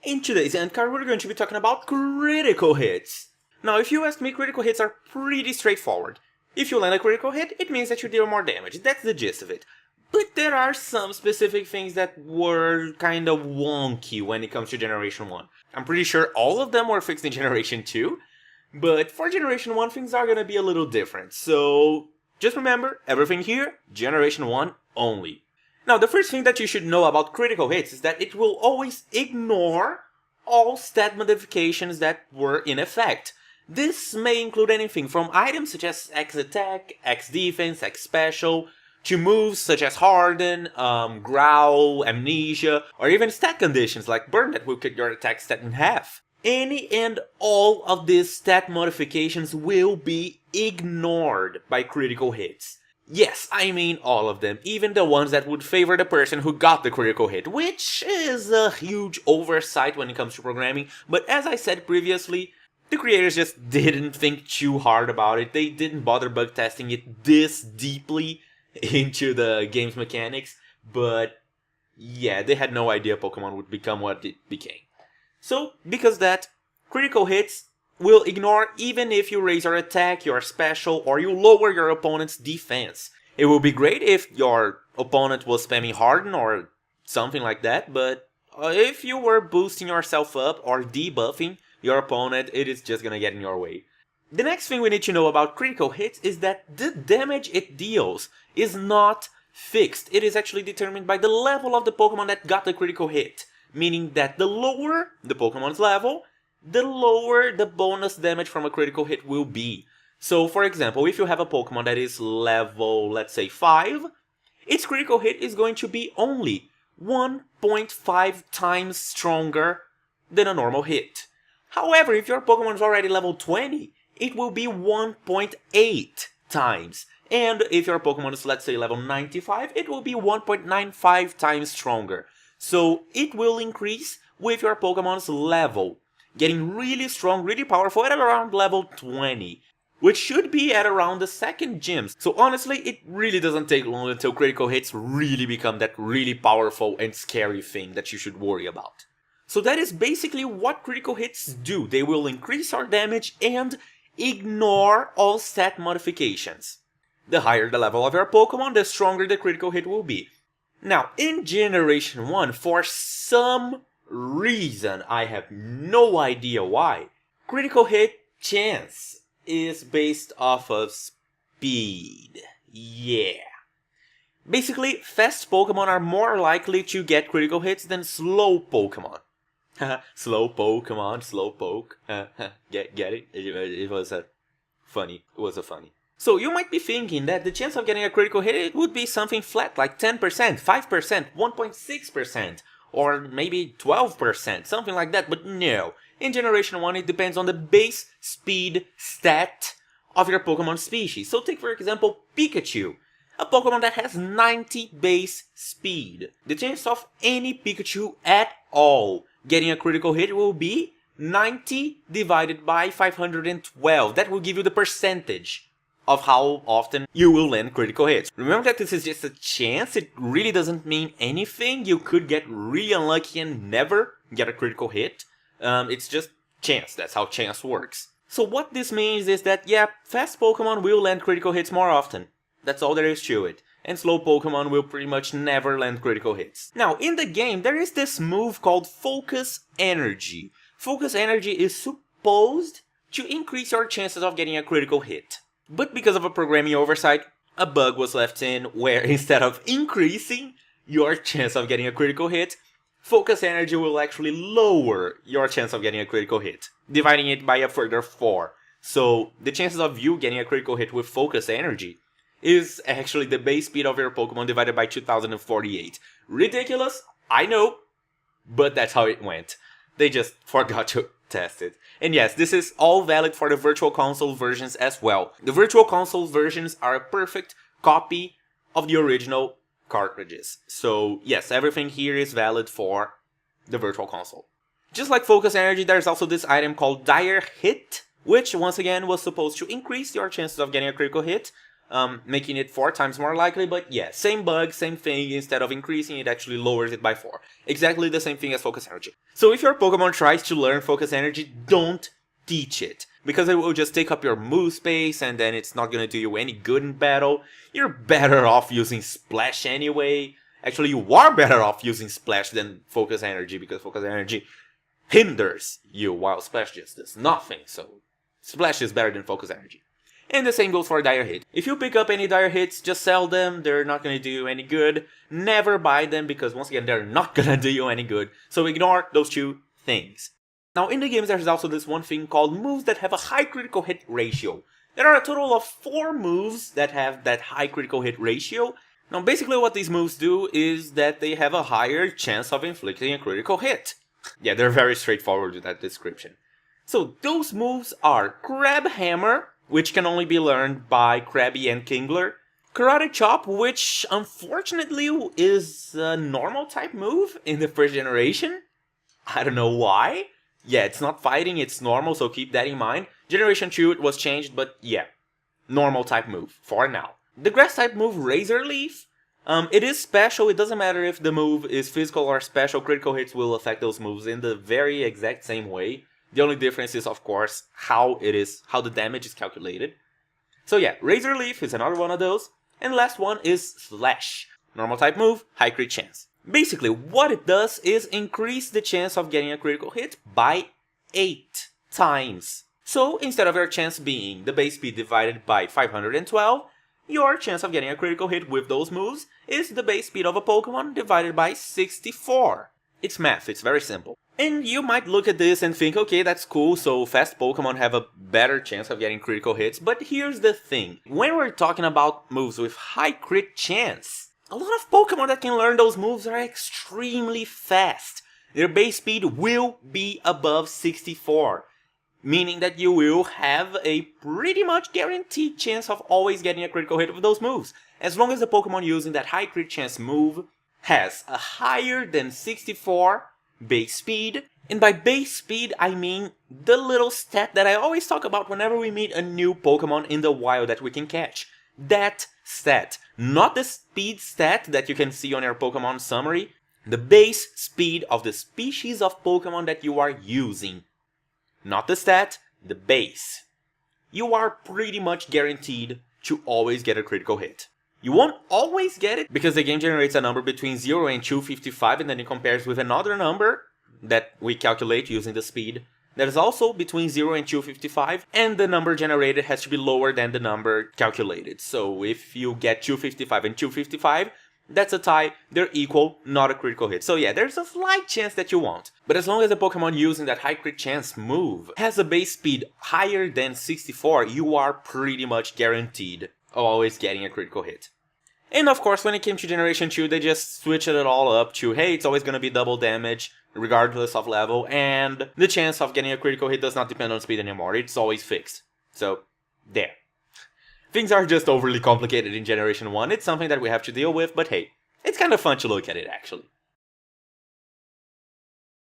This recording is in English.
In today's end card, we're going to be talking about critical hits. Now, if you ask me, critical hits are pretty straightforward. If you land a critical hit, it means that you deal more damage. That's the gist of it. But there are some specific things that were kind of wonky when it comes to Generation 1. I'm pretty sure all of them were fixed in Generation 2, but for Generation 1, things are going to be a little different. So, just remember, everything here, Generation 1 only. Now, the first thing that you should know about critical hits is that it will always ignore all stat modifications that were in effect. This may include anything from items such as X attack, X defense, X special, to moves such as Harden, Growl, Amnesia, or even stat conditions like Burn that will cut your attack stat in half. Any and all of these stat modifications will be ignored by critical hits. Yes, I mean all of them, even the ones that would favor the person who got the critical hit, which is a huge oversight when it comes to programming, but as I said previously, the creators just didn't think too hard about it. They didn't bother bug testing it this deeply into the game's mechanics, but yeah, they had no idea Pokemon would become what it became. So, because that, critical hits will ignore even if you raise your attack, your special, or you lower your opponent's defense. It would be great if your opponent was spamming Harden or something like that, but if you were boosting yourself up or debuffing your opponent, it is just gonna get in your way. The next thing we need to know about critical hits is that the damage it deals is not fixed. It is actually determined by the level of the Pokemon that got the critical hit, meaning that the lower the Pokemon's level, the lower the bonus damage from a critical hit will be. So, for example, if you have a Pokemon that is level, let's say 5, its critical hit is going to be only 1.5 times stronger than a normal hit. However, if your Pokemon is already level 20, it will be 1.8 times. And if your Pokemon is, let's say, level 95, it will be 1.95 times stronger. So, it will increase with your Pokemon's level, getting really strong, really powerful at around level 20, which should be at around the second gym. So honestly, it really doesn't take long until critical hits really become that really powerful and scary thing that you should worry about. So that is basically what critical hits do. They will increase our damage and ignore all stat modifications. The higher the level of your Pokemon, the stronger the critical hit will be. Now, in Generation 1, for some reason, I have no idea why, critical hit chance is based off of speed. Yeah. Basically, fast Pokemon are more likely to get critical hits than slow Pokemon. Slow Pokemon, slow poke. Get it? It was a funny. So you might be thinking that the chance of getting a critical hit it would be something flat like 10%, 5%, 1.6%. Or maybe 12%, something like that, but no. In Generation 1, it depends on the base speed stat of your Pokemon species. So take for example Pikachu, a Pokemon that has 90 base speed. The chance of any Pikachu at all getting a critical hit will be 90 divided by 512. That will give you the percentage of how often you will land critical hits. Remember that this is just a chance, it really doesn't mean anything. You could get really unlucky and never get a critical hit. It's just chance, that's how chance works. So what this means is that, yeah, fast Pokemon will land critical hits more often. That's all there is to it. And slow Pokemon will pretty much never land critical hits. Now, in the game, there is this move called Focus Energy. Focus Energy is supposed to increase your chances of getting a critical hit. But because of a programming oversight, a bug was left in where instead of increasing your chance of getting a critical hit, Focus Energy will actually lower your chance of getting a critical hit, dividing it by a further 4. So the chances of you getting a critical hit with Focus Energy is actually the base speed of your Pokemon divided by 2048. Ridiculous, I know, but that's how it went. They just forgot to test it. And yes, this is all valid for the Virtual Console versions as well. The Virtual Console versions are a perfect copy of the original cartridges. So yes, everything here is valid for the Virtual Console. Just like Focus Energy, there's also this item called Dire Hit, which once again was supposed to increase your chances of getting a critical hit making it 4 times more likely, but yeah, same bug, same thing. Instead of increasing, it actually lowers it by 4. Exactly the same thing as focus energy. So if your Pokemon tries to learn focus energy, don't teach it, because it will just take up your move space and then it's not gonna do you any good in battle. You're better off using Splash anyway. Actually, you are better off using Splash than focus energy, because focus energy hinders you while Splash just does nothing, so Splash is better than focus energy. And the same goes for Dire Hit. If you pick up any Dire Hits, just sell them. They're not going to do you any good. Never buy them, because once again, they're not going to do you any good. So ignore those 2 things. Now, in the games, there's also this one thing called moves that have a high critical hit ratio. There are a total of 4 moves that have that high critical hit ratio. Now, basically what these moves do is that they have a higher chance of inflicting a critical hit. Yeah, they're very straightforward with that description. So, those moves are Crab Hammer, which can only be learned by Krabby and Kingler. Karate Chop, which unfortunately is a normal type move in the first generation. I don't know why. Yeah, it's not fighting, it's normal, so keep that in mind. Generation 2 it was changed, but yeah, normal type move for now. The grass type move Razor Leaf, it is special. It doesn't matter if the move is physical or special, critical hits will affect those moves in the very exact same way. The only difference is, of course, how the damage is calculated. So yeah, Razor Leaf is another one of those. And last one is Slash. Normal type move, high crit chance. Basically, what it does is increase the chance of getting a critical hit by 8 times. So instead of your chance being the base speed divided by 512, your chance of getting a critical hit with those moves is the base speed of a Pokemon divided by 64. It's math, it's very simple. And you might look at this and think, okay, that's cool, so fast Pokemon have a better chance of getting critical hits, but here's the thing. When we're talking about moves with high crit chance, a lot of Pokemon that can learn those moves are extremely fast. Their base speed will be above 64, meaning that you will have a pretty much guaranteed chance of always getting a critical hit with those moves, as long as the Pokemon using that high crit chance move has a higher than 64 base speed. And by base speed, I mean the little stat that I always talk about whenever we meet a new Pokemon in the wild that we can catch. That stat. Not the speed stat that you can see on your Pokemon summary. The base speed of the species of Pokemon that you are using. Not the stat, the base. You are pretty much guaranteed to always get a critical hit. You won't always get it, because the game generates a number between 0 and 255, and then it compares with another number that we calculate using the speed that is also between 0 and 255, and the number generated has to be lower than the number calculated. So if you get 255 and 255, that's a tie, they're equal, not a critical hit. So yeah, there's a slight chance that you won't. But as long as the Pokemon using that high crit chance move has a base speed higher than 64, you are pretty much guaranteed always getting a critical hit. And of course, when it came to Generation 2, they just switched it all up to, hey, it's always going to be double damage, regardless of level, and the chance of getting a critical hit does not depend on speed anymore, it's always fixed. So, there. Things are just overly complicated in Generation 1, it's something that we have to deal with, but hey, it's kind of fun to look at it, actually.